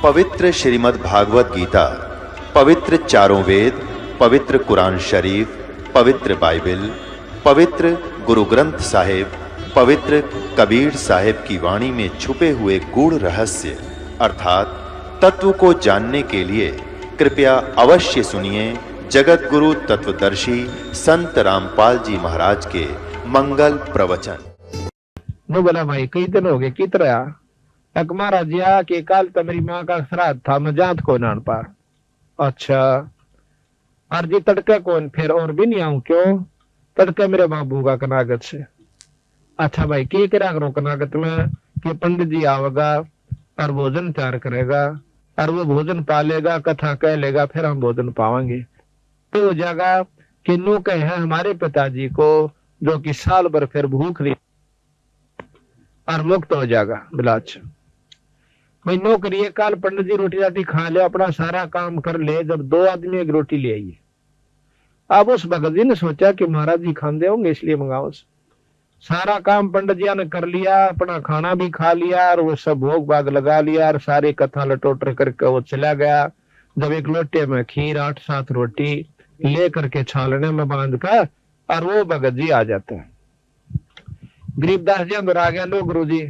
पवित्र श्रीमद् भागवत गीता, पवित्र चारों वेद, पवित्र कुरान शरीफ, पवित्र बाइबल, पवित्र गुरु ग्रंथ साहिब, पवित्र कबीर साहिब की वाणी में छुपे हुए गूढ़ रहस्य अर्थात तत्व को जानने के लिए कृपया अवश्य सुनिए जगत गुरु तत्वदर्शी संत रामपाल जी महाराज के मंगल प्रवचन। नो बोला भाई कई दिन हो गए कित रहा एक महाराज जी के काल तमेरी माँ का श्राद्ध था, मैं जात को नान पार। अच्छा अर्जी तड़के कौन फिर और भी नहीं आऊं क्यों? तड़के मेरे बाबू का कनागत से। अच्छा भाई के करा करो कनागत में कि पंडित जी आवेगा और भोजन तैयार करेगा और वो भोजन पालेगा, कथा कह लेगा, फिर हम भोजन पावांगे। तो हो जाएगा कि नो कहे है हमारे पिताजी को जो कि साल भर फिर भूख नहीं और मुक्त हो जाएगा। बिलाच भाई नो करिए काल पंडित जी रोटी राटी खा ले, अपना सारा काम कर ले। जब दो आदमी एक रोटी ले आइए, अब उस भगत जी ने सोचा कि महाराज जी खाते होंगे इसलिए मंगाओ। सारा काम पंडित जी ने कर लिया, अपना खाना भी खा लिया और वो सब भोग भाग लगा लिया और सारी कथा लटोटर करके वो चला गया। जब एक लोटे में खीर 8-7 रोटी ले करके छालने में बांध कर और वो भगत जी आ जाता है। गरीबदास जी अंदर आ गया, लो गुरु जी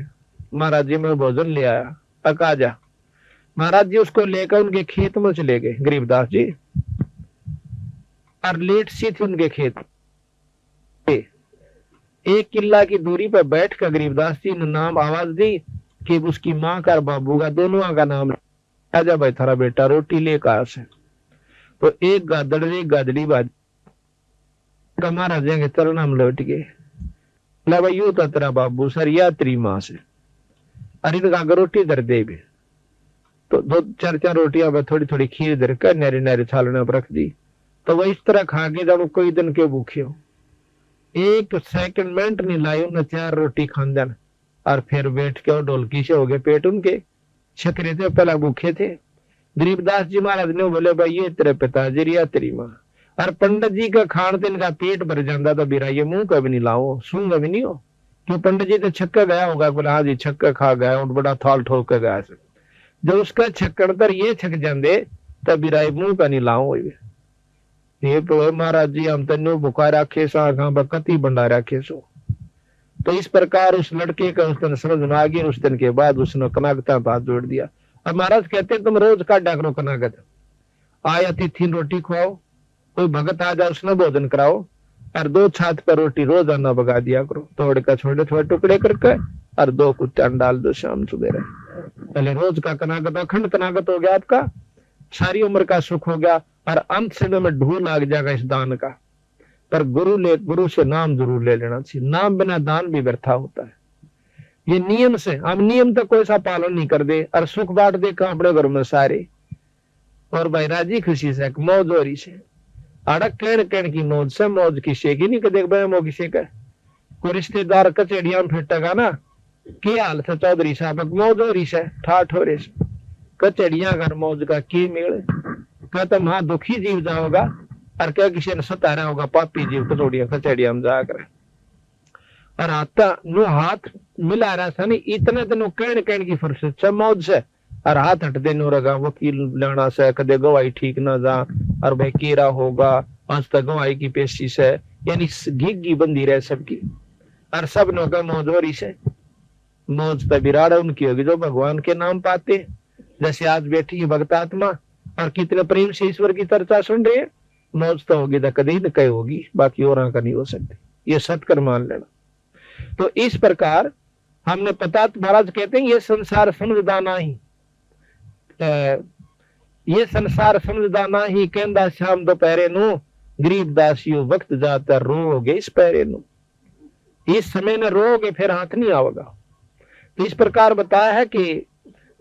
महाराज जी मैं भोजन ले आया, आ जा। महाराज जी उसको लेकर उनके खेत में चले गए गरीबदास जी, और लेट सी थी उनके खेत। 1 किला की दूरी पर बैठ कर गरीबदास जी ने नाम आवाज दी कि उसकी माँ का और बाबू का दोनों का नाम, आजा भाई थारा बेटा रोटी ले कहा से। तो एक गादड़ एक गादड़ी बाज महाराज के चरण हम लौट गए। भाई यू तो तेरा बाबू सर या तेरी माँ से, अरे इनका रोटी दर दे भी। तो 2-4 रोटियां में थोड़ी थोड़ी खीर दर कर नारी नारी छालने पर रख दी। तो वह इस तरह खा के जब कोई दिन के भूखे हो, 1 सेकंड मिनट नहीं लाई उन्हें 4 रोटी खानदन और फिर बैठ के और ढोलकी से हो गए पेट उनके। छकरे थे पहला भूखे थे। गरीबदास जी महाराज ने बोले भाई ये तेरे पिताजी या तेरी माँ। और पंडित जी का खान से इनका पेट भर जाता तो बिरा ये मुंह कभी नहीं लाओ, सूंगा भी नहीं हो क्यों? पंडित जी तो छक्का गया होगा, बोला हाँ जी छक्का खा गया और बड़ा थाल ठोक के गया। जब उसका छक्कड़ तर ये छक जाते तब बिराई मुंह का नहीं लाओ। ये तो महाराज जी हम तेन भुखा रखे सो कति बंडा रखे सो। तो इस प्रकार उस लड़के का उस दिन समझ में आ गई। उस दिन के बाद उसने कनागता हाथ जोड़ दिया। अब महाराज कहते तुम रोज काटा करो कनागत, आया तिथि रोटी खुआओ, कोई भगत आ जाए उसने भोजन कराओ और 2 छात पर रोटी रोजाना बगा दिया करो, तोड़ कर छोटे छोटे टुकड़े करके और 2 कुत्ते डाल दो शाम सुबह। पहले रोज का कनागत अखंड कनागत हो गया, आपका सारी उम्र का सुख हो गया और अंत समय में ढूंढ लाग जाएगा इस दान का। पर गुरु से नाम जरूर ले लेना चाहिए, नाम बिना दान भी व्यर्था होता है। ये नियम से हम नियम तक कोई सा पालन नहीं कर दे और सुख बांट दे अपने घर में सारे, और भाई राजी खुशी से मौज हो रही से अड़क कहन की मौज से मौज किसे की नहीं देख भाई किसे का कोई रिश्तेदार कचेड़िया में फिटेगा ना क्या हाल था चौधरी साहब मौज हो रही से ठाठ हो रही से कचेड़िया घर मौज का की मेल कहता वहां दुखी जीव जाओगा और क्या किसी ने सतारा होगा पापी जीव कचौड़िया कचेड़िया में जाकर और आता नो हाथ मिला रहा था नहीं इतने दिनों कहन की फुर्सत से मौज से और हाथ हट देने रगा वकील लेना से कदे गवाही ठीक ना जा और भाई केरा होगा आज तक गवाही की पेशी से, यानी घिग्गी बंदी रहे सबकी और सब नो का मौज हो रही से। मौज पे बिराड़ उनकी होगी जो भगवान के नाम पाते, जैसे आज बैठी है भक्त आत्मा और कितने प्रेम से ईश्वर की चर्चा सुन रहे हैं। मौज तो होगी तो कभी न कहीं होगी, बाकी और का नहीं हो सकती, ये सत्कर मान लेना। तो इस प्रकार हमने पता महाराज कहते हैं ये संसार समझदा नहीं, ये संसार समझदा नहीं कहंदा शाम दोपहरे नु गरीब दासियों वक्त जाता रोगे इस पैरे नु, इस समय में रोगे फिर हाथ नहीं आवेगा। तो इस प्रकार बताया है कि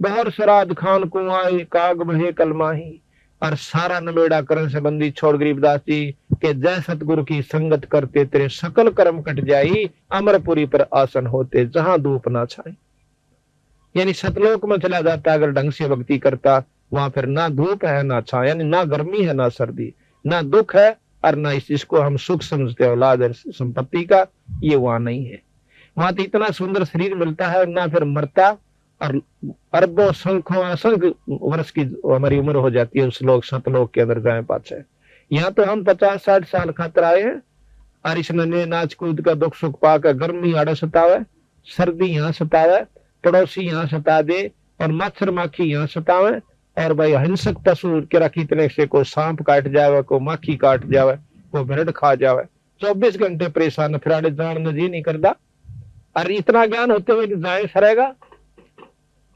बहर सराद खान को आए काग बहे कलमाही और सारा नमेड़ा करण से बंदी छोड़ गरीबदास जी के जय सतगुरु की संगत करते तेरे सकल कर्म कट जाई अमरपुरी पर आसन होते जहां धूप ना छाए। यानी सतलोक में चला जाता अगर ढंग से भक्ति करता, वहां फिर ना धूप है ना छाया, यानी ना गर्मी है ना सर्दी, ना दुख है और ना इसको हम सुख समझते औलाद संपत्ति का, ये वहां नहीं है। वहां तो इतना सुंदर शरीर मिलता है ना फिर मरता और अरबों संख्यों असंख्य वर्ष की हमारी उम्र हो जाती है उस लोग सतलोक के अंदर जाए पाछे। यहाँ तो हम 50-60 साल खातर आए हैं और इसने नाच कूद का दुख सुख पाकर गर्मी आड़े सतावे, सर्दी यहाँ सतावे, पड़ोसी यहाँ सता दे और मच्छर माखी यहाँ सतावे, और भाई हिंसक पशु के कितने से कोई सांप काट जावे, कोई माखी काट जावे, कोई भेड़ खा जावे, 24 घंटे परेशान, फिर आड़े जान जी नहीं करता। और इतना ज्ञान होते हुए जाए सरेगा,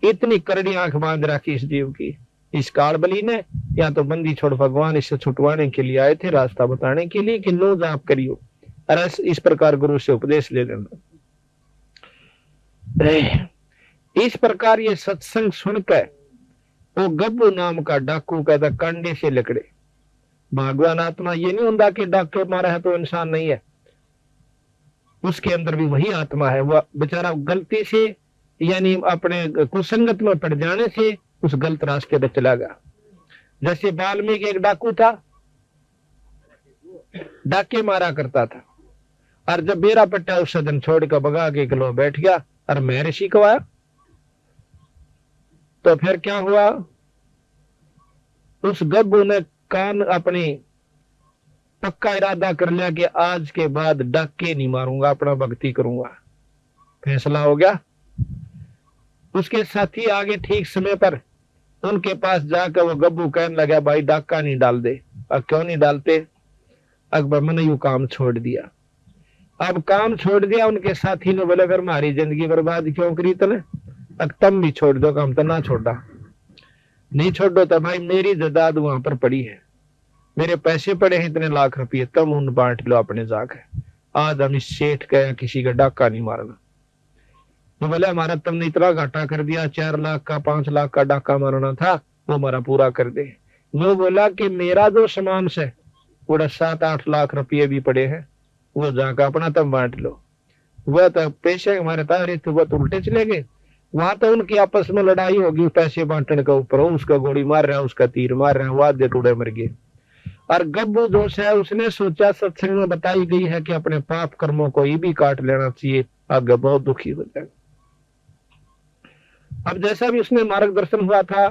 इतनी करड़ी आंख बांध रखी इस जीव की इस काल बली ने। या तो बंदी छोड़ भगवान इससे छुटवाने के लिए आए थे, रास्ता बताने के लिए कि नो जाप करियो, और इस प्रकार गुरु से उपदेश ले लेना। इस प्रकार ये सत्संग सुनकर वो गब्बू नाम का डाकू कहता कंडे से लकड़े। भगवान आत्मा ये नहीं होता कि डाके मारा है तो इंसान नहीं है, उसके अंदर भी वही आत्मा है। वह बेचारा गलती से यानी अपने कुसंगत में पड़ जाने से उस गलत रास्ते पे चला गया। जैसे वाल्मीकि एक डाकू था, डाके मारा करता था, और जब बेरा पट्टा उस सदन छोड़ कर भगा के किलो बैठ गया और मैं ऋषि को आया, तो फिर क्या हुआ, उस गब्बू ने कान अपनी पक्का इरादा कर लिया कि आज के बाद डाके नहीं मारूंगा, अपना भक्ति करूंगा। फैसला हो गया। उसके साथी आगे ठीक समय पर उनके पास जाकर वो गब्बू कहने लगा भाई डाका नहीं डाल दे। अब क्यों नहीं डालते? अकबर मैंने यू काम छोड़ दिया। अब काम छोड़ दिया, उनके साथी ने बोले फिर हमारी जिंदगी बर्बाद क्यों करी तने, अब तुम भी छोड़ दो काम, तो ना छोड़ा। नहीं छोड़ो तो भाई मेरी जायदाद वहां पर पड़ी है, मेरे पैसे पड़े हैं इतने लाख रुपये, तुम उन बांट लो अपने जाकर। आज हम इस सेठ का किसी का डाका नहीं मारना। तो बोले हमारा तुमने इतना घाटा कर दिया, 4 लाख का 5 लाख का डाका मारना था, वो हमारा पूरा कर दे। वो बोला कि मेरा जो सामान से पूरा 7-8 लाख रुपये भी पड़े हैं, वो जाकर अपना तुम बांट लो। वह तो पैसे हमारे तारे थे, वह तो उल्टे चले गए। वहां तो उनकी आपस में लड़ाई होगी पैसे बांटने के ऊपर, उसका गोली मार रहा है, उसका तीर मार रहा है, वो आधे टूड़े मर गए। और गब्बू दोष है, उसने सोचा सत्संग में बताई गई है कि अपने पाप कर्मों को ये भी काट लेना चाहिए, आगे बहुत दुखी हो जाएगा। अब जैसा भी उसने मार्गदर्शन हुआ था,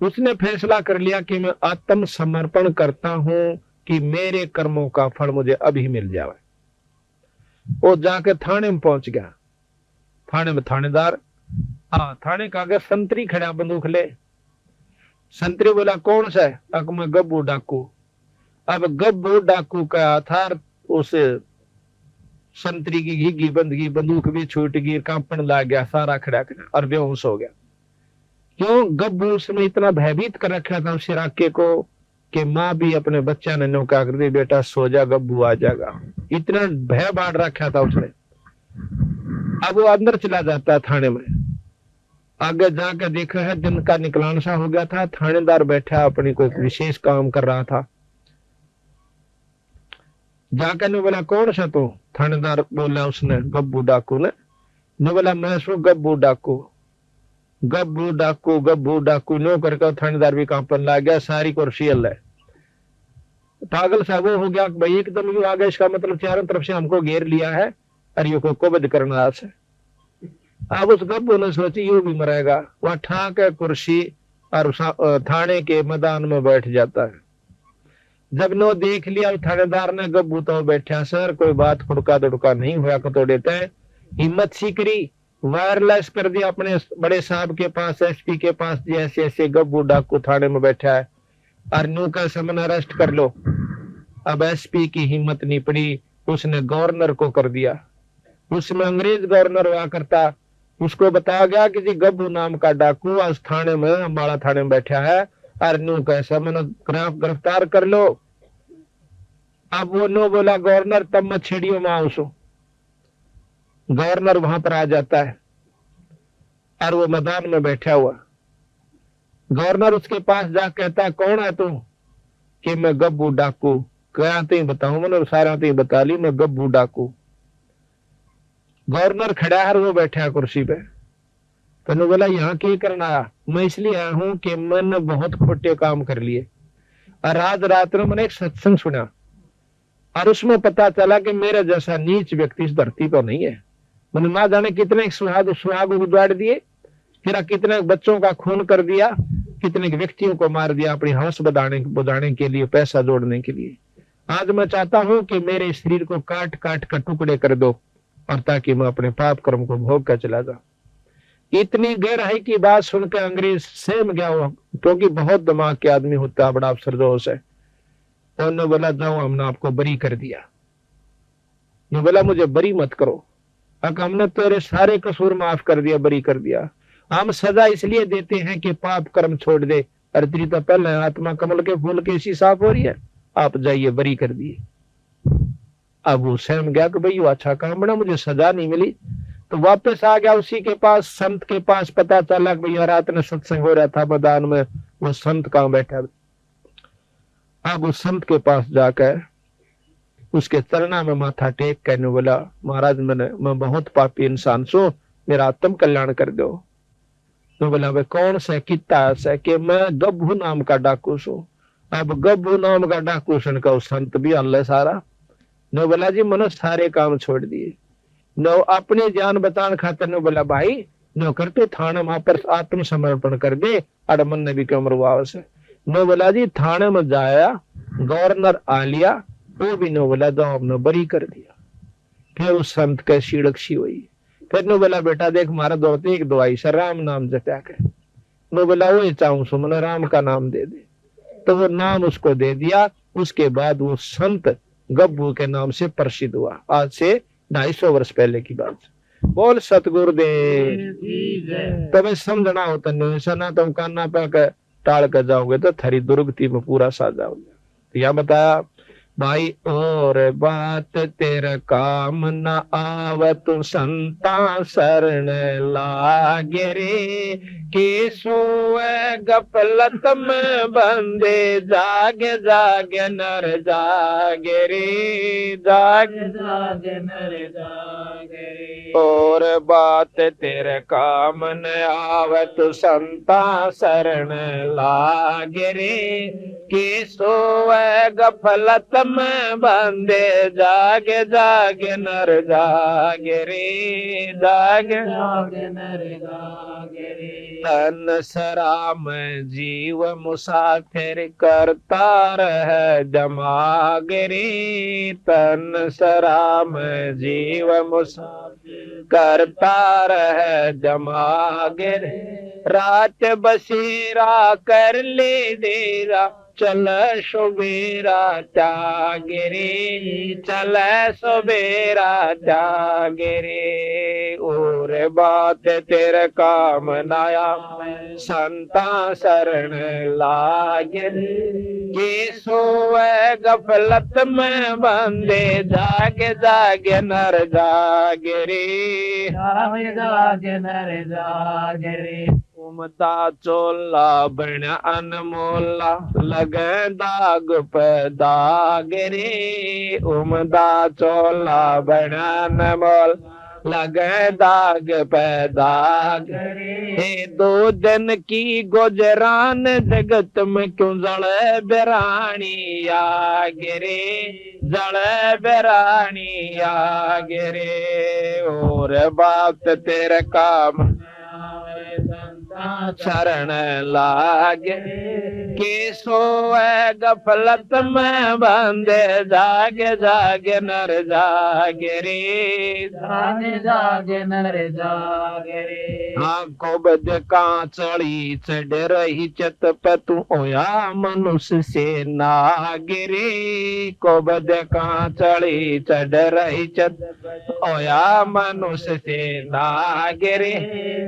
उसने फैसला कर लिया कि मैं आत्म समर्पण करता हूं कि मेरे कर्मों का फल मुझे अभी मिल जाए। वो जाके थाने में पहुंच गया। थाने में थानेदार, थाने का आगे संतरी खड़ा बंदूक ले। संतरी बोला कौन सा है? अब मैं गब्बू डाकू। अब गब्बू डाकू का आधार उस संतरी की घिगी बंदगी, बंदूक भी छूट गई, कांपन लग गया, सारा खड़ा और बेहोश हो गया। क्यों? गब्बू उसमें इतना भयभीत कर रखा था उस इलाके को कि माँ भी अपने बच्चा ने नौका कर दी, बेटा सो जा, गब्बू आ जाएगा। इतना भय बांट रखा था उसने। अब वो अंदर चला जाता थाने में। आगे जाकर देखा है दिन का निकलान सा हो गया था, थानेदार बैठा अपनी कोई विशेष काम कर रहा था। जाकर ने बोला कौन सा तू? थानेदार बोला उसने, गब्बू डाकू ने बोला मैं सो गब्बू डाकू। गब्बू डाकू गब्बू डाकू नो करके थानेदार भी कांपन लग गया, सारी कुर्सी हल है। पागल सा वो हो गया भाई एकदम यू आ गया, इसका मतलब चारों तरफ से हमको घेर लिया है और ये को कुबद करना है। अब उस गब्बू ने सोची यू भी मरेगा, वह ठाक है कुर्सी और थाने के मैदान में बैठ जाता है। जब नो देख लिया थानेदार ने गब्बू तो बैठा, सर कोई बात खुड़का दुड़का नहीं हुआ को तो देते हैं। हिम्मत सी करी, वायरलेस कर दिया अपने बड़े साहब के पास, एसपी के पास, जैसे ऐसे गब्बू डाकू थाने में बैठा है और नो का समन अरेस्ट कर लो। अब एसपी की हिम्मत नहीं पड़ी, उसने गवर्नर को कर दिया। उसमें अंग्रेज गवर्नर हुआ करता, उसको बताया गया कि जी गब्बू नाम का डाकू आज थाने में, अम्बाड़ा थाने में बैठा है और नो का समन गिरफ्तार कर लो। अब वो नो बोला गवर्नर तब मत छेड़ियो मां उसो। गवर्नर वहां पर आ जाता है और वो मैदान में बैठा हुआ। गवर्नर उसके पास जा कहता है कौन है तू? कि मैं गब्बू डाकू। क्या तो बताऊं मैंने सारा तो बता ली, मैं गब्बू डाकू। गवर्नर खड़ा है, वो बैठा है कुर्सी पे। तो बोला यहाँ क्या करना आया? मैं इसलिए आया हूं कि मैंने बहुत खोटे काम कर लिए और आज रात में मैंने एक सत्संग सुना और उसमें पता चला कि मेरे जैसा नीच व्यक्ति इस धरती पर नहीं है। मैंने ना जाने कितने सुहाग उजाड़ दिए, फिर कितने बच्चों का खून कर दिया, कितने व्यक्तियों को मार दिया अपनी हवस बुझाने के लिए, पैसा जोड़ने के लिए। आज मैं चाहता हूं कि मेरे शरीर को काट काट कर टुकड़े कर दो, और ताकि मैं अपने पाप कर्म को भोग कर चला जाऊं। इतनी गहराई की बात सुनकर अंग्रेज सहम गया हुआ, क्योंकि बहुत दिमाग के आदमी होता है, बड़ा अफसरदोश है। उन्होंने बोला जाओ, हमने आपको बरी कर दिया। ने बोला मुझे बरी मत करो, हमने तेरे सारे कसूर माफ कर दिया, बरी कर दिया। हम सजा इसलिए देते हैं कि पाप कर्म छोड़ दे, और तेरी तो पहले आत्मा कमल के फूल के ऐसी साफ हो रही है, आप जाइए, बरी कर दिए। अब वो सहम गया कि भाई अच्छा काम बना, मुझे सजा नहीं मिली। तो वापस आ गया उसी के पास, संत के पास। पता चला कि भैया रात में सत्संग हो रहा था मैदान में, वो संत कहाँ बैठा। अब उस संत के पास जाकर उसके चरणा में माथा टेक कर बोला, महाराज मैं बहुत पापी इंसान सो, मेरा आत्म कल्याण कर दो। तो बोला भाई कौन से कितना है कि मैं गब्भू नाम का डाकू सो। अब गब्भू नाम का डाकू सुनकर उस संत भी अल्लाह सारा नो बोला जी मैंने सारे काम छोड़ दिए, नो अपनी जान बचाने खातिर। नो बोला भाई नो करते थाने वहां पर आत्मसमर्पण कर दे, अड़ मन ने भी क्यों मरवाओ से। नो बोला जी थाने में जाया, गवर्नर आ लिया, वो भी नो बोला जाओ, हमने बरी कर दिया। फिर उस संत के सीड़क्षी हुई। फिर नो बोला बेटा देख मारा दौड़ते एक दवाई से राम नाम जपया कर। नो बोला वो चाहूं सो मैंने राम का नाम दे दे। तो वो नाम उसको दे दिया। उसके बाद वो संत गब्बू के नाम से प्रसिद्ध हुआ। आज से 250 वर्ष पहले की बात। बोल सतगुरुदेव। तब समझना होता नहीं, ना तुम काना पे टाल कर जाओगे तो थारी दुर्गति में पूरा साथ जाओगे। यह बताया भाई और बात तेरा काम न आवे, तू संता शरण लागे रे। के सोए गफलत में बंदे, जागे जागे नर जागे रे, जागे जागे नर जागे रे। और बात तेरे काम न आवे, तू संता शरण लागे रे। के सोए गफलत में बंदे, जागे जागे नर जागे रे, जागे जागे नर जागे रे। तन सराम जीव मुसाफिर, करता रह जमागे रे। तन सराम जीव मुसाफिर, करता रह जमागे रे। रात बसेरा कर ले देरा, चल सुबेरा त्यागे रे, चल सुबेरा त्यागे रे। और बात तेरे काम नाया, संता शरण लागे रे। के सोए गफलत में बंदे, जागे जागे नर जागे रे, जागे जागे नर जागे रे। उमदा चोला बन अनमोला, लगे दाग पे दाग रे। उमदा चोला बन अनमोल, लगे दाग पे दाग रे। 2 दिन की गुजरान, जगत में क्यों जड़े बेरानी आगे रे, जड़े बेरानी आगे रे। और बात तेरे काम शरण लागे, के सोए गफलत में बंदे, जागे जागे नर जागे रे, जागे जागे नर जागे रे। आंखों बद कांचड़ी चढ़ रही चत पे, तू होया मनुष्य से नागे रे। को बद कांचड़ी चढ़ रही चत, होया मनुष्य से नागे रे।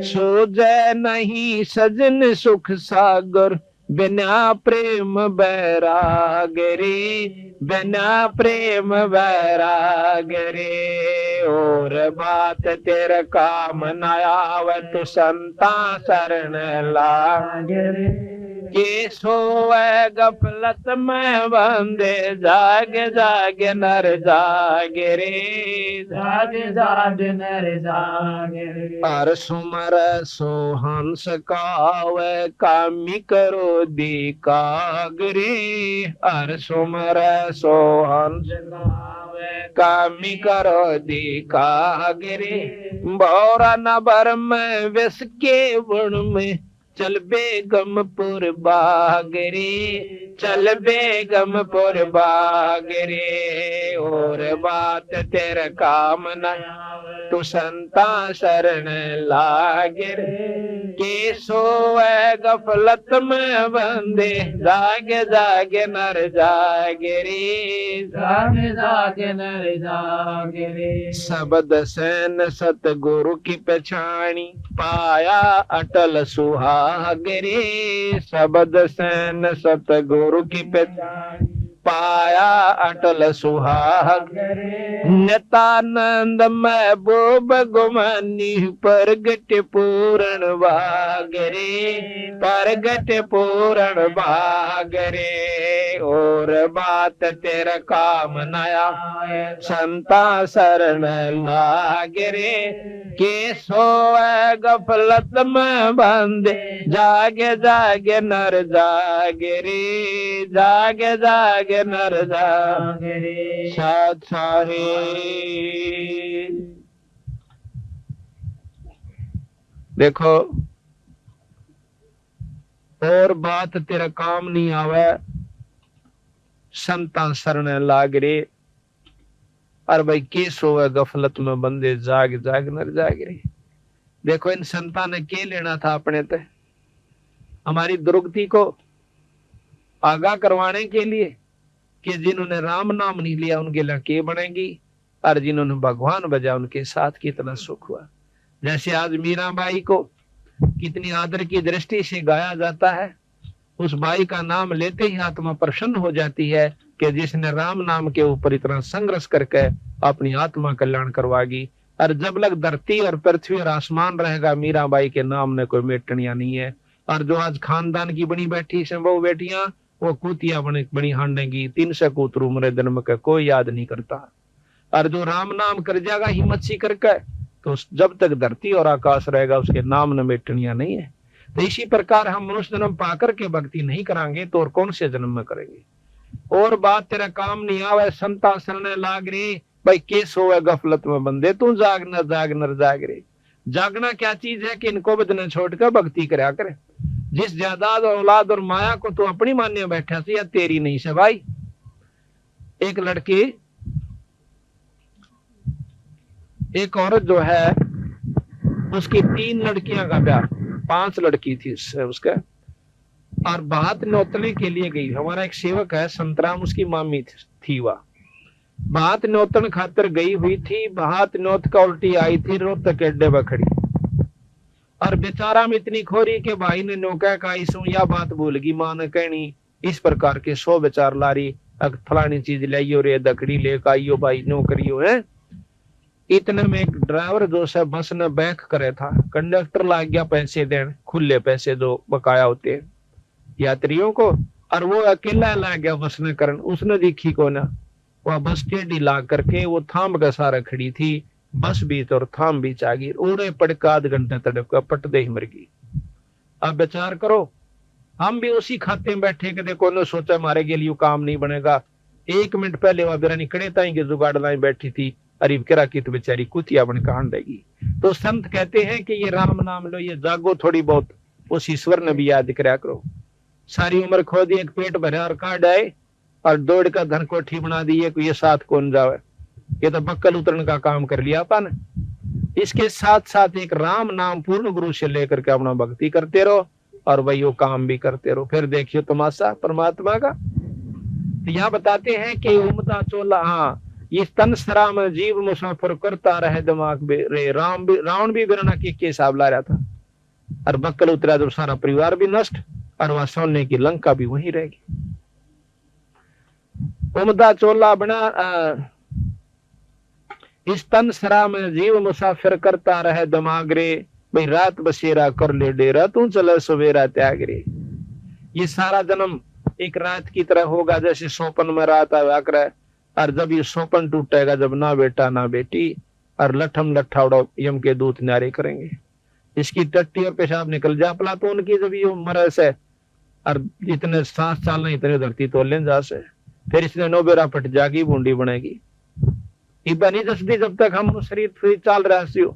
सूझे नहीं सजन सुख सागर, बिना प्रेम बैराग रे, बिना प्रेम बैराग रे। और बात तेरे काम न आवे, तू संता शरण लागे रे। के सोए गफलत में बंदे, जागे जागे नर जागे रे, जागे जागे नर जागे रे। पर सुमर सो हंस कावे, कामी करो दी कागरे। हर सुमर सो हंस कामी करो दिखा गिरे बोरा न भर में विस के बुण में चल बेगमपुर बागरे चल बेगमपुर बागरे और बात तेरे काम न तू संता शरण लागे के सोए गफलत में बंदे जागे जागे नर जागे रे जागे जागे नर जागे रे शब्द सैन सतगुरु की पहचानी पाया अटल सुहाग रे शब्द सैन सतगुरु की पहचानी पाया अटल सुहाग नितानंद महबूब गुमानी प्रगट पूर्ण बागरे प्रगट पूर्ण बागरे और बात तेरा काम नया संता शरण लागरे के सोए गफलत में बंदे जागे जागे नर जागे रे जागे जागे नर जागे साथ साहे देखो और बात तेरा काम नहीं आवे संता शरण लाग रे और भाई के सोए गफलत में बंदे जाग जाग नर जाग रे। देखो इन संता ने के लेना था अपने ते हमारी दुर्गति को आगाह करवाने के लिए कि जिन्होंने राम नाम नहीं लिया उनके लिए के बनेगी और जिन्होंने भगवान बजा उनके साथ कितना सुख हुआ। जैसे आज मीराबाई को कितनी आदर की दृष्टि से गाया जाता है, उस बाई का नाम लेते ही आत्मा प्रसन्न हो जाती है कि जिसने राम नाम के ऊपर इतना संघर्ष करके अपनी आत्मा कल्याण करवागी। और जब लग धरती और पृथ्वी और आसमान रहेगा मीराबाई के नाम ने कोई मेटनिया नहीं है। और जो आज खानदान की बनी बैठी से वो बेटियां वो कूतिया बनी हांडेगी 300 कूतर उम्र जन्म का कोई याद नहीं करता। और जो राम नाम कर जाएगा हिम्मत सी करके तो जब तक धरती और आकाश रहेगा उसके नाम न मेटनिया नहीं है। तो इसी प्रकार हम मनुष्य जन्म पाकर के भक्ति नहीं करांगे तो और कौन से जन्म में करेंगे। और बात तेरा काम नहीं आवे संता शरण लाग रे भाई के सोए गफलत में बंदे तू जाग नर जाग रे। जागना क्या चीज है कि इनको बदने छोड़कर भक्ति करा करे। जिस जायदाद और औलाद और माया को तू अपनी मान्य बैठा से या तेरी नहीं से भाई। एक लड़की एक औरत जो है उसकी 3 लड़कियां का ब्याह 5 लड़की थी उसका और बात नौतने के लिए गई। हमारा एक सेवक है संतराम उसकी मामी थी वह बात नौतन खातर गई हुई थी। बात नौत का उल्टी आई थी रोहतक अड्डे पर खड़ी और बेचारा में इतनी खोरी के भाई ने नौका का इसू या बात भूल गई मां ने कहनी इस प्रकार के 100 बेचार लारी फलानी चीज लाइयो रे दकड़ी लेकर आइयो भाई नो करियो है। इतने में एक ड्राइवर जो से बस ने बैक करे था कंडक्टर लाग गया पैसे देने खुले पैसे जो बकाया होते हैं यात्रियों को और वो अकेला ला गया बस ने करन उसने देखी को ना वह बस टेढ़ी ला करके वो थाम का सारा खड़ी थी बस बीच और थाम बीच आ गई उड़े पड़का आध घंटे तड़प का पट दे ही मर गई। अब विचार करो हम भी उसी खाते में बैठे के देखो ने सोचा हमारे के लिए काम नहीं बनेगा। 1 मिनट पहले वह बिरानी कड़े ताई के जुगाड़ लाई बैठी थी अरीब करा की तो बेचारी कुतिया बन कांड देगी। तो संत कहते हैं कि ये राम नाम लो ये जागो थोड़ी बहुत उस ईश्वर ने भी याद करा करो। सारी उम्र खो दी एक पेट भरे और काट आए और दौड़ का धन कोठी बना दी है ये साथ कौन जावे ये तो बक्कल उतरने का काम कर लिया अपन। इसके साथ साथ एक राम नाम पूर्ण गुरु से लेकर के अपना भक्ति करते रहो और वही वो काम भी करते रहो फिर देखियो तमाशा परमात्मा का। तो यहाँ बताते हैं कि उमदा चोला हाँ ये तन सरा में जीव मुसाफिर करता रहे दिमाग रे रावण भी बिरना के हिसाब ला रहा था और बक्कल उतरा तो सारा परिवार भी नष्ट और वहां सोने की लंका भी वहीं रहेगी। उमदा चोला बना इस तन सरा में जीव मुसाफिर करता रहे दिमाग रे भाई रात बसेरा कर ले डेरा तू चले सवेरा त्याग रे। ये सारा जन्म एक रात की तरह होगा जैसे सोपन में रात आया करे और जब ये सोपन टूटेगा जब ना बेटा ना बेटी और लठम लट्ठा उड़ो यम के दूत न्यारे करेंगे। इसकी टट्टी और पेशाब निकल जा पला तो उनकी जब ये मरे से और जितने सांस चालना इतने धरती तो ले जा से फिर इसने 9 बेरा पट जागी बूंदी बनेगी। इबा नहीं दसदी जब तक हम शरीर फ्री चल रहा सी हो।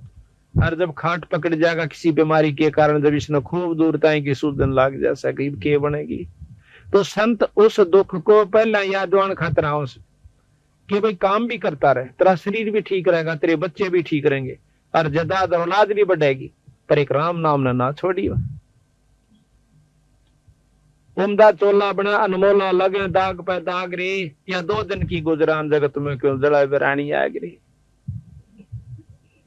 और जब खाट पकड़ जाएगा किसी बीमारी के कारण, जब इसने खूब दूर तय की सूजन लाग जा सके के बनेगी। तो संत उस दुख को पहले यादवान खतरा उस कि भाई काम भी करता रहे, तेरा शरीर भी ठीक रहेगा, तेरे बच्चे भी ठीक रहेंगे और जदाद औलाद भी बढ़ेगी, पर एक राम नाम ना छोड़ियो। उमदा चोला बना अनमोला लगे दाग पे दाग रे, या 2 दिन की गुजरान जगत में क्यों जड़ा बेरानी आग रे।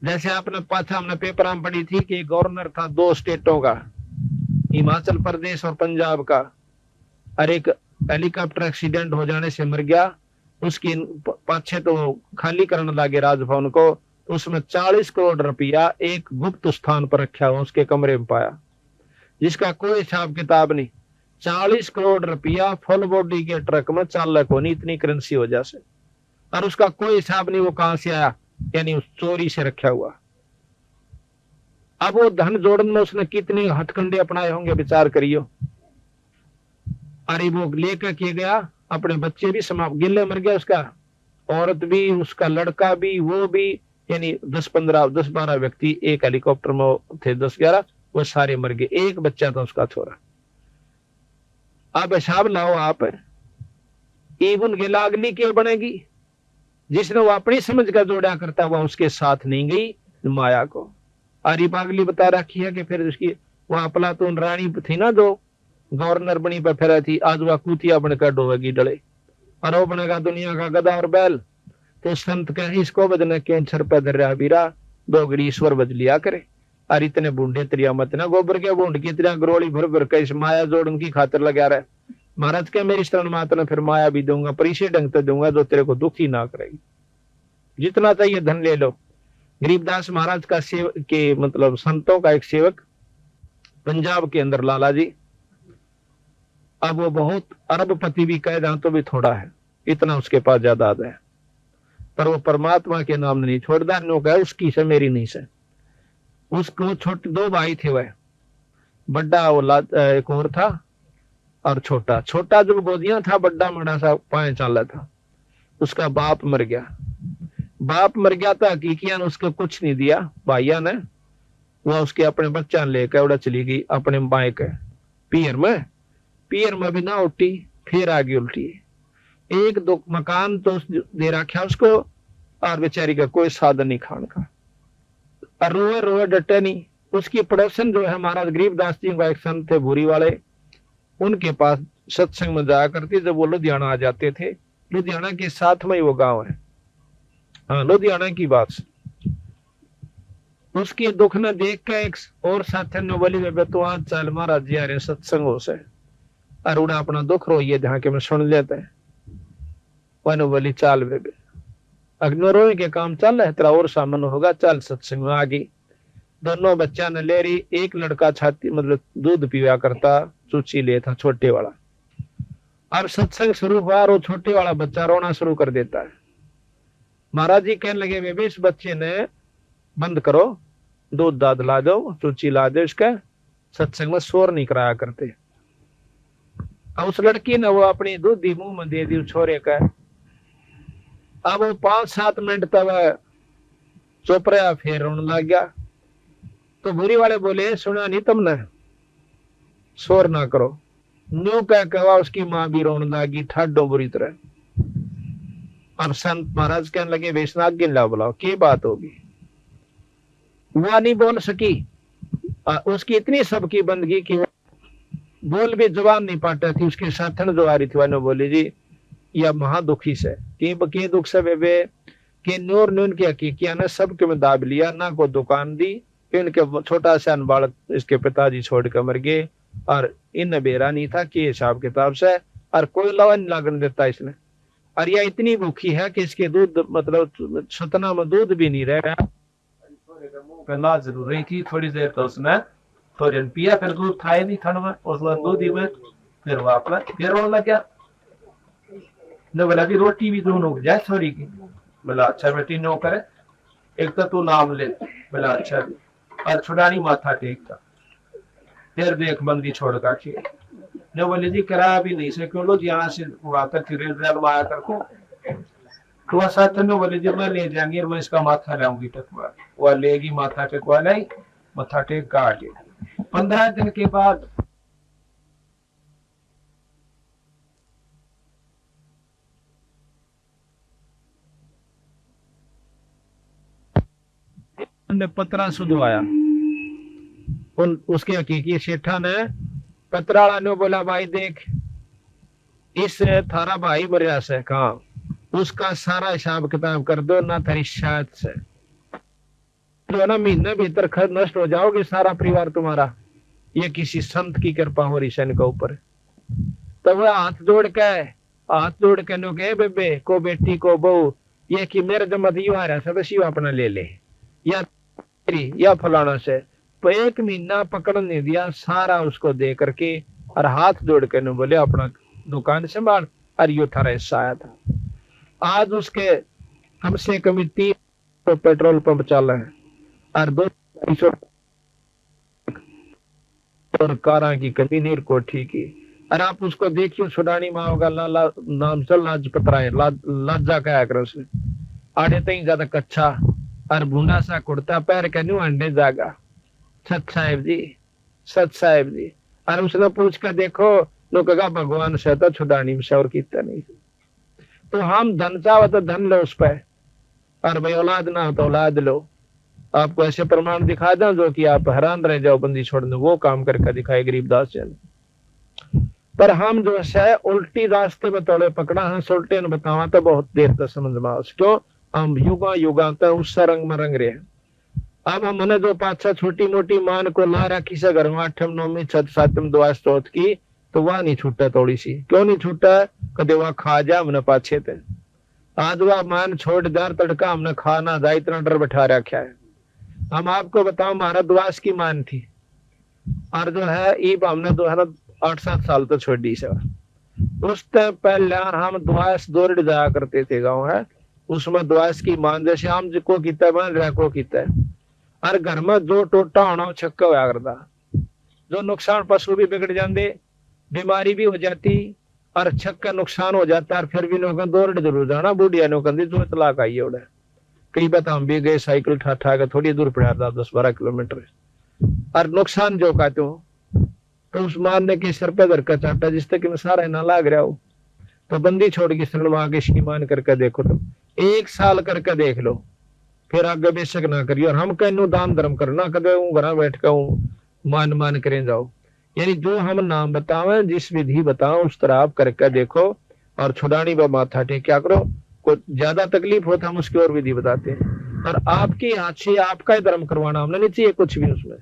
जैसे आपने पाछा हमने पेपर में पढ़ी थी कि गवर्नर था 2 स्टेटों का, हिमाचल प्रदेश और पंजाब का, और एक हेलीकॉप्टर एक्सीडेंट हो जाने से मर गया। उसकी पाछे तो खाली करने लगे राजभवन को, उसमें 40 करोड़ रुपया एक गुप्त स्थान पर रखा हुआ उसके कमरे में पाया, जिसका कोई हिसाब किताब नहीं। 40 करोड़ रुपया फुल बॉडी के ट्रक में चालक होनी, इतनी करेंसी हो जाए, और उसका कोई हिसाब नहीं वो कहां से आया, यानी उस चोरी से रखा हुआ। अब वो धन जोड़ने में उसने कितने हथकंडे अपनाए होंगे, विचार करियो। अरे वो लेकर के गया, अपने बच्चे भी समाप्त गिले मर गया, उसका औरत भी, उसका लड़का भी, वो भी, यानी 10-12 व्यक्ति एक हेलीकॉप्टर में थे, 10-11, वो सारे मर गए, एक बच्चा था उसका छोरा। अब हिसाब लाओ आप, इवन के लागली के बनेगी, जिसने वो अपनी समझ का जोड़ा करता हुआ उसके साथ नहीं गई माया को। अरे पागली बता रखी है कि फिर उसकी वो अफलातून रानी थी ना, जो गवर्नर बनी पर फिर थी, आज वह कुतिया बनकर डोवेगी डले, और वो बनेगा दुनिया का गधा और बैल। तो संत कहे इसको बदने कैंसर पर धर्या बीरा, 2 घड़ी ईश्वर बज लिया करे, और इतने बूढ़े त्रिया मत ना, गोबर के बूंद की तरह गरोली भर भर के इस माया जोड़न की खातिर लगा रहे। महाराज के मेरी शरण मात ने फिर माया भी दूंगा, पर इसे ढंग से दूंगा जो तेरे को दुखी ना करेगी। जितना चाहिए धन ले लो। गरीबदास महाराज का सेवक के मतलब संतों का एक सेवक पंजाब के अंदर लाला जी, अब वो बहुत अरबपति भी कह जाए तो भी थोड़ा है, इतना उसके पास जायदाद है, पर वो परमात्मा के नाम नहीं छोड़दार नो कहे उसकी से मेरी नहीं से। उसको छोटे 2 भाई थे, वह बड़ा औलाद एक और था, और छोटा छोटा जब गोदियां था, बड़ा मड़ा सा 5 साल था, उसका बाप मर गया। बाप मर गया था, हकीकिया ने उसको कुछ नहीं दिया, भाइया ने, वह उसके अपने बच्चा लेकर उड़ा चली गई अपने बाएं के पियर में भी ना उठी, फिर आगे उल्टी। 1-2 मकान तो दे रखा उसको, और बेचारी का कोई साधन नहीं खान का, और रोए रोए डटे नहीं। उसकी पड़ोसन जो है महाराज गरीबदास जी का एक संत थे भूरी वाले, उनके पास सत्संग में जाया करती, जब वो लुधियाना आ जाते थे, लुधियाना के साथ में ही वो गांव है, हाँ लुधियाना की बात। उसकी दुख ने देख के एक और साथी ने बोली, बेबे तू आज चल महाराज जी आ रहे सत्संगों से, और उड़ा अपना दुख रोइए जहाँ के मैं सुन लेते हैं। वह बोली चाल बेबे, अग्नि रोए के काम चल रहा है तेरा, और सामन होगा, चल सत्संग में आ गई। दोनों बच्चा ने ले रही, एक लड़का छाती मतलब दूध पीवा करता, चूची ले था छोटे वाला, और सत्संग शुरू हुआ, और वो छोटे वाला बच्चा रोना शुरू कर देता है। महाराज जी कहने लगे, बेबे इस बच्चे ने बंद करो, दूध दाद ला दो, चूची ला दो, इसका सत्संग में शोर नहीं कराया करते। अब उस लड़की ने वो अपनी दूधी मुंह में दे दी छोरे का। अब वो 5-7 मिनट तक चुप रहा, फिर रोने लग गया। तो बुरी वाले बोले, सुना नहीं तुमने, शोर ना करो। न्यू कह कहा उसकी मां भी रोने लगी ठाडो बुरी तरह। और संत महाराज कहने लगे, वैष्णव गिन ला बुलाओ, की बात होगी। वह नहीं बोल सकी, उसकी इतनी सबकी बंदगी की बोल भी जवान नहीं पाता थी। उसके साथन जो आ रही थी वह बोली, जी यह महादुखी से की दुख से बेबे कि नूर नून की हकीकिया ने सबके में दाब लिया, ना को दुकान दी, इनके छोटा सा बालक इसके पिताजी छोड़ कर मर गए, और इन बेरा नहीं था कि हिसाब किताब से, और कोई लवा नहीं लागन देता इसने। और यह इतनी भूखी है कि इसके दूध मतलब सतना में दूध भी नहीं रह रहा। पहला जरूरी थी, थोड़ी देर तो उसने थोड़ी पिया, फिर दूध था ही नहीं ठंड में, उस दूध ही में फिर वापस फिर रोने लग गया। ने बोला कि रोटी भी दोनों जाए थोड़ी की। बोला अच्छा बेटी नो करे, एक तो तू नाम ले। बोला अच्छा, और छुड़ानी माथा टेकता, फिर देख बंदी छोड़ का खिए। ने बोले जी किराया भी नहीं से क्यों लो, यहाँ से आकर फिर आया करको वह साथ में बोले जब मैं ले जाएंगे और मैं इसका माथा लाऊंगी टकवा, वह लेगी माथा टेकवा लाई, माथा टेक का आ गया। 15 दिन के बाद पत्रा सुधवाया, उसके हकीकी सेठा ने पत्राला ने बोला भाई देख इस थारा भाई मरिया से कहा उसका सारा हिसाब किताब कर दो ना तेरी शायद से तो ना महीने भीतर खर्च नष्ट हो जाओगे सारा परिवार तुम्हारा, ये किसी संत की कृपा हो रही सन के ऊपर। तो वह हाथ जोड़ के नो कहे बेबे को बेटी को बहू ये कि मेरे जमत यू आ रहा सब शिव अपना ले ले या फलाना से, तो 1 महीना पकड़ नहीं दिया सारा उसको दे करके और हाथ जोड़ के न बोले अपना दुकान संभाल और यो थारा हिस्सा आया था। आज उसके कम से कम 3 पेट्रोल पंप चल रहे हैं और 200 और कारा की कमी नहीं कोठी की। और आप उसको देखियो सुडानी माँ होगा लाला नाम से लाज पतरा है लाजा कहा कर उसने आड़े तई ज्यादा कच्चा और भूना सा कुर्ता पैर के न्यू अंडे जागा सत साहेब जी। और उसने पूछ कर देखो नो कहा भगवान से तो छुड़ानी में और कितना नहीं। तो हम धन चाहो तो धन लो उस पर, और भाई औलाद ना हो तो औलाद लो। आपको ऐसे प्रमाण दिखा दो जो कि आप हैरान रह जाओ बंदी छोड़ दो, वो काम करके दिखाए गरीबदास जी ने। पर हम जो है उल्टी रास्ते में तोड़े पकड़ा है, उल्टे ने बतावा तो बहुत देर तक समझ में क्यों हम युगा तक उस रंग में रंग रहे हैं। अब हमने जो 5-6 छोटी मोटी मान को ला रखी से घर में 8वीं 9वीं 7वीं दुआ स्त्रोत की, तो वह नहीं छूटा थोड़ी सी। क्यों नहीं छूटा? कदे वह खा जा हमने पाछे थे। आज वह मान छोड़ दार तड़का हमने खाना जा इतना डर बैठा रखा है। हम आपको बताओ हमारा दुआस की मान थी और जो है ईब हमने जो है ना 8-7 साल तो छोड़ दी से। उस टाइम पहले हम दुआस दौड़ जाया करते थे गाँव है, उसमें दुआस की मान जैसे हम को किता मान रहा को किता है। और घर में जो टोटा होना छक्का होया करता, जो नुकसान पशु भी बिगड़ जाते, बीमारी भी हो जाती और छक्का नुकसान हो जाता। और फिर भी लोग दौड़ जरूर जाना बुढ़िया नो कहती जो तलाक आई है। कई बात हम भी गए साइकिल ठा ठा के थोड़ी दूर पड़ा था 10-12 किलोमीटर और नुकसान जो कहते हो तो उस मारने के सर पे धर का चाटा जिस तक सारा ना लाग रहा हो तो बंदी छोड़ के सलवा के इसकी मान करके देखो, तुम 1 साल करके देख लो फिर आगे बेशक ना करियो। और हम कहने दान धर्म करना कदे घर बैठ कर मान करें जाओ, यानी जो हम नाम बतावे जिस विधि बताओ उस तरह आप करके देखो और छुड़ानी व माथा टेक क्या करो। कोई ज्यादा तकलीफ हो तो हम उसकी और विधि बताते हैं। और आपके हाथ से आपका ही धर्म करवाना हमने नहीं चाहिए कुछ भी उसमें,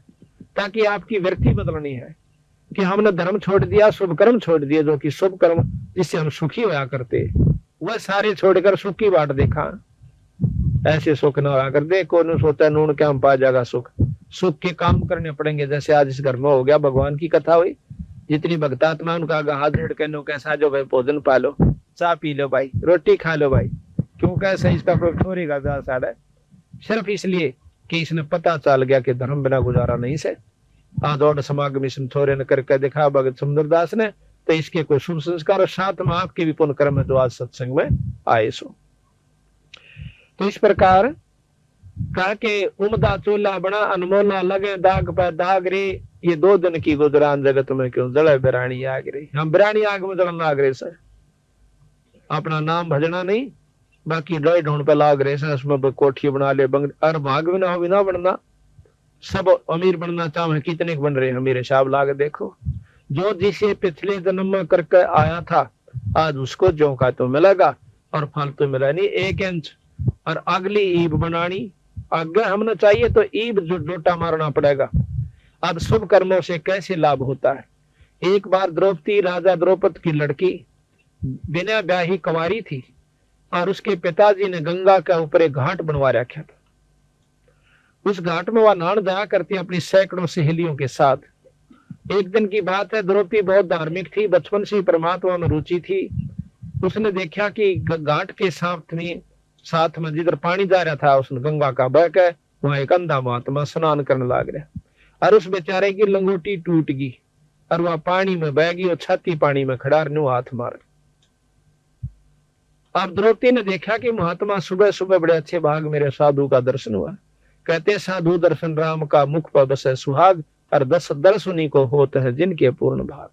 ताकि आपकी व्यक्ति बदलनी है कि हमने धर्म छोड़ दिया, शुभ कर्म छोड़ दिए, जो कि शुभ कर्म जिससे हम सुखी होया करते वह सारे छोड़कर सुख की बाट देखा। ऐसे सुख न होया कर दे कौन सोचा नून क्या हम पा जाएगा सुख के काम करने पड़ेंगे। जैसे आज इस घर में हो गया भगवान की कथा हुई, जितनी भक्तात्मा उनका हाथ जोड़ के नो कैसा जो भाई भोजन पा लो, चाय पी लो भाई, रोटी खा लो भाई। क्यों कैसे इसका कोई छोरी का साड़ा सिर्फ इसलिए कि इसने पता चल गया कि धर्म बिना गुजारा नहीं से। आदौड़ समागम इसने थोड़े न करके दिखा भगत सुंदरदास ने, तो इसके कोई शुभ संस्कार और साथ में आपके भी पुण्य कर्म जो आज सत्संग में आए सो। तो इस प्रकार कहा के उमदा चूल्हा बना अनमोला लगे दाग पर दाग रे, ये 2 दिन की गुजरान जगत में क्यों जड़े बिरानी आग रे। हम बिरानी आग में जड़न लाग रहे सर, अपना नाम भजना नहीं बाकी लोई ढूंढ पे लाग रहे सर। उसमें कोठी बना ले बंग और भाग भी ना हो भी ना बनना, सब अमीर बनना चाहे कितने बन रहे हैं अमीर हिसाब लाग देखो। जो जिसे पिछले जन्म में करके आया था आज उसको जो का तो मिलेगा और फल तो मिला नहीं 1 इंच। और अगली ईब बनानी आगे हमने चाहिए तो ईब जो डोटा मारना पड़ेगा। अब शुभ कर्मों से कैसे लाभ होता है। एक बार द्रौपदी राजा द्रौपद की लड़की बिना ब्याही कुंवारी थी और उसके पिताजी ने गंगा के ऊपर एक घाट बनवा रखा था। उस घाट में वह नहाने जाया करती अपनी सैकड़ों सहेलियों के साथ। एक दिन की बात है, द्रौपदी बहुत धार्मिक थी, बचपन से परमात्मा में रुचि थी। उसने देखा कि घाट के साथ में जिधर पानी जा रहा था उसने गंगा का बह के वहां एक अंधा महात्मा स्नान करने लग रहा और उस बेचारे की लंगोटी टूट गई और वह पानी में बह गई और छाती पानी में खड़ा न्यू हाथ मार। अब द्रौपदी ने देखा कि महात्मा सुबह सुबह बड़े अच्छे भाग मेरे साधु का दर्शन हुआ। कहते साधु दर्शन राम का मुख पर बसे सुहाग, और दस दर्शनी को होते हैं जिनके पूर्ण भाग।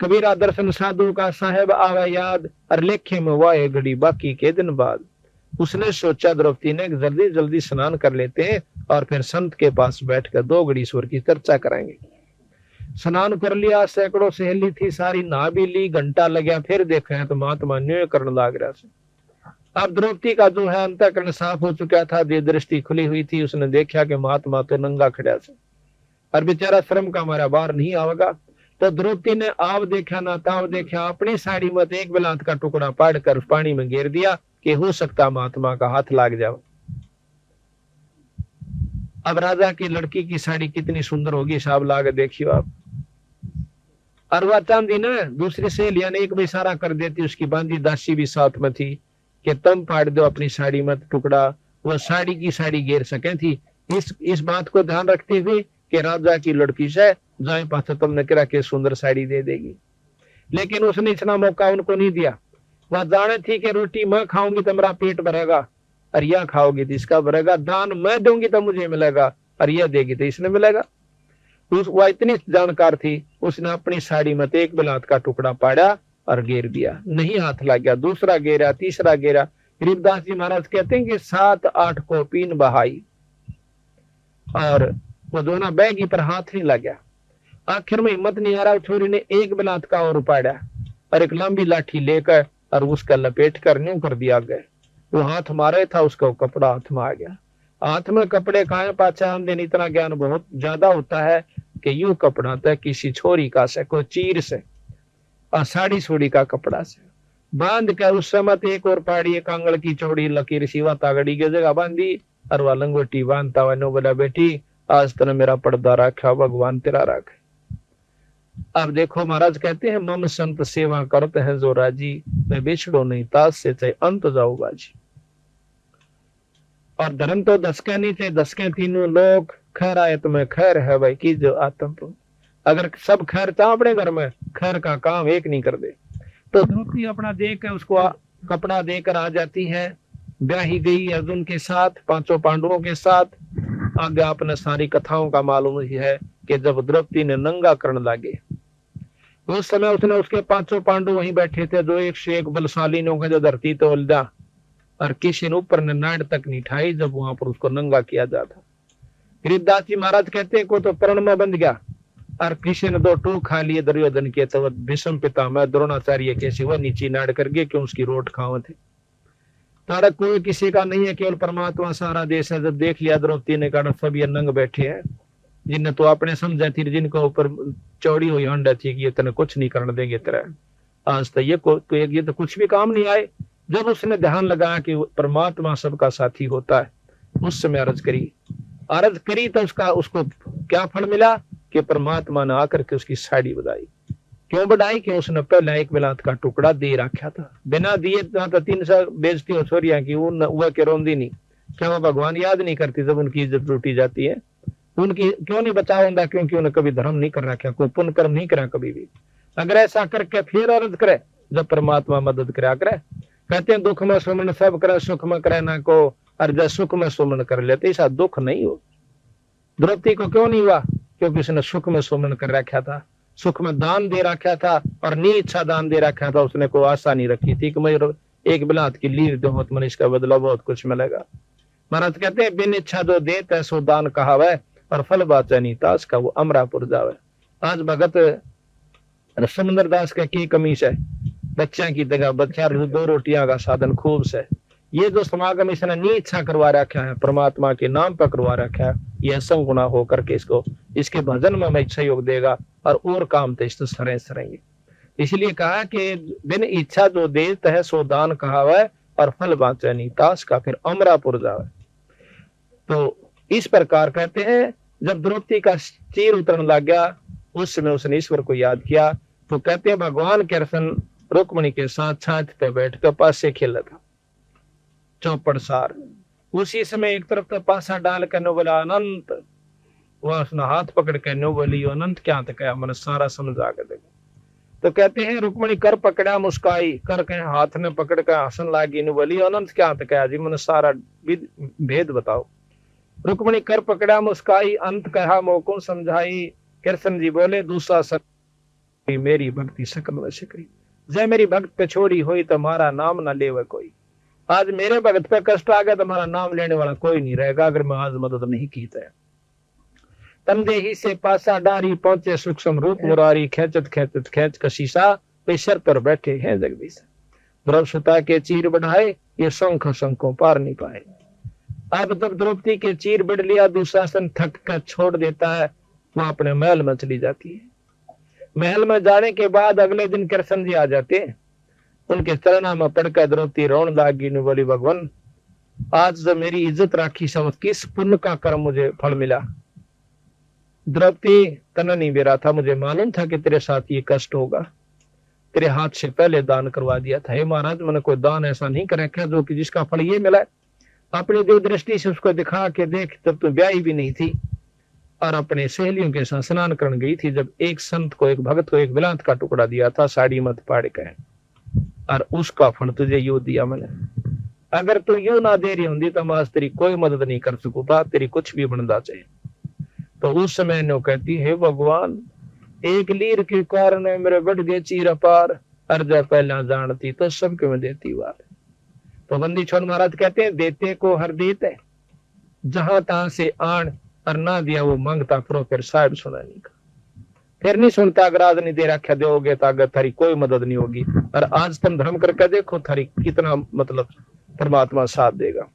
कबीरा दर्शन साधु का साहेब आवे याद, और लेखे में वाए घड़ी बाकी के दिन बाद। उसने सोचा द्रौपदी ने जल्दी जल्दी स्नान कर लेते हैं और फिर संत के पास बैठकर 2 घड़ी ईश्वर की चर्चा करेंगे। स्नान कर लिया, सैकड़ों सहेली थी सारी, नहा भी ली, घंटा लगा, फिर देखा है तो महात्मा न्याय करने लग रहा से। अब द्रौपदी का जो है अंतःकरण साफ हो चुका था, दे दृष्टि खुली हुई थी। उसने देखा कि महात्मा तो नंगा खड़ा से और बेचारा श्रम का हमारा बाहर नहीं आवेगा। तो द्रौपदी ने आव देखा ना ताव देखा, अपनी साड़ी में एक बिलात का टुकड़ा पाड़ कर पानी में गिर दिया कि हो सकता महात्मा का हाथ लाग जाओ। अब राजा की लड़की की साड़ी कितनी सुंदर होगी, साहब लाग देखियो आप। और वह चांदी ने दूसरी सहेलियां ने एक भी इशारा कर देती, उसकी बांधी दासी भी साथ में थी कि तुम फाड़ दो अपनी साड़ी में टुकड़ा, वह साड़ी की साड़ी गिर सके थी। इस बात को ध्यान रखते हुए कि राजा की लड़की से जाए पास तुमने करा के सुंदर साड़ी दे देगी, लेकिन उसने इतना मौका उनको नहीं दिया। वह जाने थी कि रोटी मैं खाऊंगी तो मेरा पेट भरेगा, और यह खाओगी तो इसका भरेगा, दान मैं दूंगी तो मुझे मिलेगा, और यह देगी तो इसने मिलेगा। वह इतनी जानकार थी, उसने अपनी साड़ी में एक बिलात का टुकड़ा पाड़ा और गिर दिया। नहीं हाथ लग गया, दूसरा गिरा, तीसरा गिरा। गरीबदास जी महाराज कहते हैं कि 7-8 को पीन बहाई और वो दोनों बैगी पर हाथ नहीं लग गया। आखिर में हिम्मत नहीं आ रहा, छोरी ने एक बिलात का और पाड़ा और एक लंबी लाठी लेकर और उसका लपेट कर न्यू कर दिया गया। वो हाथ मारे था, उसका कपड़ा हाथ में आ गया। हाथ में कपड़े का पाचा हम दिन इतना ज्ञान बहुत ज्यादा होता है कि यूं कपड़ा था किसी छोरी का से, कोई चीर से और साड़ी सोड़ी का कपड़ा से बांध कर उस समय एक और पाड़ी, एक आंगल की चौड़ी लकीर सिवा तागड़ी की जगह बांधी और वह लंगोटी बांधता हुआ नो बोला बेटी आज तने मेरा पर्दा रखा, भगवान तेरा रखे। अब देखो महाराज कहते हैं मम संत सेवा करते हैं जो राजी, मैं बिछड़ो नहीं तास से चाहे अंत जाओ बाजी। और धर्म तो दसके नहीं थे, दसके तीनों लोग, खैर आए तुम्हें खैर है भाई की जो आत्म तो। अगर सब खैर था अपने घर में, खैर का काम एक नहीं कर दे। तो द्रौपदी अपना देकर उसको कपड़ा देकर आ जाती है, ब्याही गई अर्जुन के साथ, 5 पांडवों के साथ। आगे आपने सारी कथाओं का मालूम ही है कि जब द्रौपदी ने नंगा करने लगे उस समय उसने उसके 5 पांडव वहीं बैठे थे, जो एक से एक बलशाली ने जो धरती तो उलझा और किसी ने ऊपर ने नाड़ तक नहीं ठाई जब वहां पर उसको नंगा किया जाता। गरीबदास जी महाराज कहते को तो प्रण में बंध गया और किसी ने 2 टूक खा लिए दुर्योधन के, तो भीष्म पितामह द्रोणाचार्य के सिवा नीचे नाड़ कर गए क्यों उसकी रोट खाओ थे। तारक कोई किसी का नहीं है, केवल परमात्मा सारा देश है। जब देख लिया द्रौपदी ने कहा सब ये नंग बैठे हैं, जिन्हें तो आपने समझा थी, जिनको ऊपर चौड़ी हुई हंड थी कि ये तेने कुछ नहीं करने देंगे तेरा आज तो ये तो कुछ भी काम नहीं आए। जब उसने ध्यान लगाया कि परमात्मा सबका साथी होता है, उस समय अर्ज करी तो उसको क्या फल मिला कि परमात्मा ने आकर के उसकी साड़ी बढ़ाई। क्यों बढ़ाई कि उसने पहले एक बिलात का टुकड़ा दे रखा था, बिना दिए तो 300 बेइज्जती हो छोरिया की वो के रोंदी नहीं। क्या वो भगवान याद नहीं करती जब उनकी इज्जत लूटी जाती है? उनकी क्यों नहीं बचा होता? क्योंकि उन्हें कभी धर्म नहीं कर रखा, कोई पुण्य कर्म नहीं करा कभी भी। अगर ऐसा करके फिर अर्ज करे जब परमात्मा मदद करा करे। कहते हैं दुख में सुमन सब करे, सुख में करे ना को, और जब सुख में सुमन कर लेते ऐसा दुख नहीं हो। द्रौपदी को क्यों नहीं हुआ? क्योंकि उसने सुख में सुमन कर रखा था, सुख में दान दे रखा था और नीचा दान दे रखा था। उसने कोई आशा नहीं रखी थी कि मैं एक बिलात की लीर दो तो मनुष्य का बदला बहुत कुछ मिलेगा। महाराज कहते हैं बिन इच्छा जो दे तैसो दान कहावे, और फल बाचा नहीं तास का वो अमरापुर जावे। आज भगत समंदर दास का की कमीज है, बच्चा की जगह बच्चा 2 रोटियां का साधन खूब से। ये जो समागम इसने नी इच्छा करवा रखा है, परमात्मा के नाम पर करवा रखा है, यह संगुना होकर के इसके भजन में मैं सहयोग देगा और काम तो इस सरे सरेंगे। इसलिए कहा कि बिन इच्छा जो देत है सो दान कहावे, और फल बाचे नहीं तास का फिर अमरापुर जावे। तो इस प्रकार कहते हैं जब द्रौपदी का चीर उतरने लग गया उस समय उसने ईश्वर को याद किया। तो कहते हैं भगवान के रसन रुक्मणी के साथ छाछ पे बैठ कर पास से खेला था चौपड़ सार। उसी समय एक तरफ तो पासा डाल कर नो बोला अनंत, वह उसने हाथ पकड़ के नो बोली अनंत क्या तो क्या, मैंने सारा समझा के देखा। तो कहते हैं रुक्मणी कर पकड़ा मुस्काई, कर कहे हाथ ने पकड़ कर हसन लागी नु बोली अनंत क्या कहा जी मन सारा भेद बताओ। रुक्मणी कर पकड़ा मुस्काई, अंत कहा मोको समझाई। कृष्ण जी बोले दूसरा सक मेरी भक्ति सकल वैसे करी, जय मेरी भक्त पे छोड़ी हुई तो हमारा नाम ना लेवे कोई। आज मेरे भगत पे कष्ट आ गया तो हमारा नाम लेने वाला कोई नहीं रहेगा अगर मैं आज मदद नहीं की तो। तमदेही से पासा डारी पहुंचे सूक्ष्म रूप मुरारी, खेचत खेचत खेच कशीसा पेशर पर बैठे हैं जगदीश। द्रौपदी के चीर बढ़ाए ये शंख शंखों पार नहीं पाए। अब तब द्रौपदी के चीर बढ़ लिया, दुशासन थक कर छोड़ देता है, वो अपने महल में चली जाती है। महल में जाने के बाद अगले दिन कृष्ण जी आ जाते हैं, उनके चरणों में पड़कर द्रौपदी रोन लागी ने बोली भगवान आज जब मेरी इज्जत राखी समझ किस पुण्य का कर्म मुझे फल मिला। द्रौपदी तना नहीं बेरा था, मुझे मालूम था कि तेरे साथ ये कष्ट होगा, तेरे हाथ से पहले दान करवा दिया था। हे महाराज मैंने कोई दान ऐसा नहीं कर रखा जो कि जिसका फल ये मिला। अपनी दिव्य दृष्टि से उसको दिखा के देख, तब तो ब्याही भी नहीं थी और अपने सहेलियों के साथ स्नान करने गई थी, जब एक संत को एक भगत को एक बिलात का टुकड़ा दिया था साड़ी मत पाड़ के, और उसका फल तुझे यू दिया मैंने। अगर तू यू ना दे रही होंगी तो मैं तेरी कोई मदद नहीं कर सकूंगा, तेरी कुछ भी बनना चाहिए। तो उस समय ने कहती है भगवान एक लीर के कारण मेरे बढ़ गए चीर अपार, अर्जा पहला जानती तो सबके में देती वार। तो बंदी छोड़ महाराज कहते हैं देते को हर देते, जहां तहां से आन और ना दिया वो मांगता करो फिर साहब सुना नहीं का। फिर नहीं सुनता अगर आज नहीं दे रखा दोगे तो अगर थारी कोई मदद नहीं होगी। और आज तुम धर्म करके देखो थारी कितना मतलब परमात्मा साथ देगा।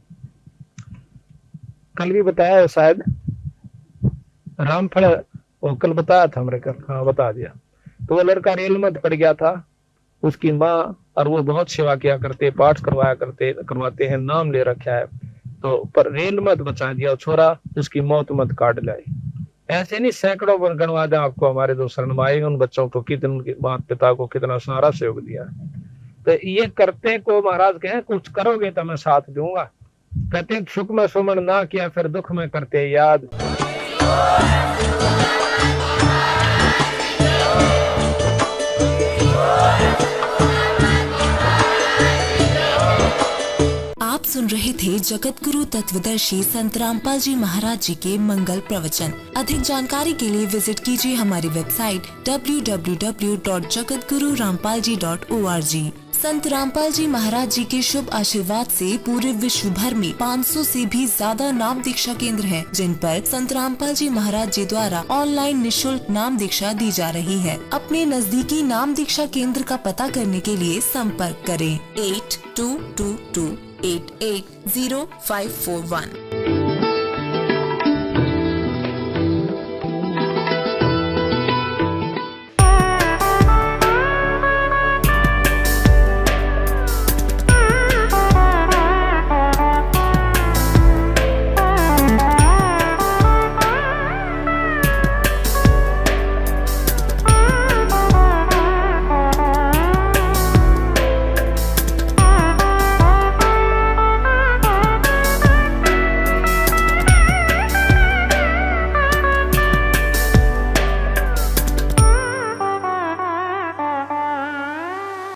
कल भी बताया शायद रामफल, वो कल बताया था मेरे को, हाँ बता दिया। तो वो लड़का रेल में पड़ गया था, उसकी माँ और वो बहुत सेवा किया करते, पाठ करवाते हैं, नाम ले रखा है, तो पर रेल मत बचा दिया छोरा, उसकी मौत मत काट लाई। ऐसे नहीं सैकड़ों गणवा दे आपको हमारे जो शरण आए उन बच्चों को कितने उनके माता पिता को कितना सारा सहयोग दिया। तो ये करते को महाराज कहे कुछ करोगे तो मैं साथ दूंगा। कहते सुख में सुमन ना किया फिर दुख में करते याद। आप सुन रहे थे जगत गुरु तत्वदर्शी संत रामपाल जी महाराज जी के मंगल प्रवचन। अधिक जानकारी के लिए विजिट कीजिए हमारी वेबसाइट www.jagatgururampalji.org। संत रामपाल जी महाराज जी के शुभ आशीर्वाद से पूरे विश्व भर में 500 से भी ज्यादा नाम दीक्षा केंद्र हैं, जिन पर संत रामपाल जी महाराज जी द्वारा ऑनलाइन निशुल्क नाम दीक्षा दी जा रही है। अपने नजदीकी नाम दीक्षा केंद्र का पता करने के लिए संपर्क करें 8222880541।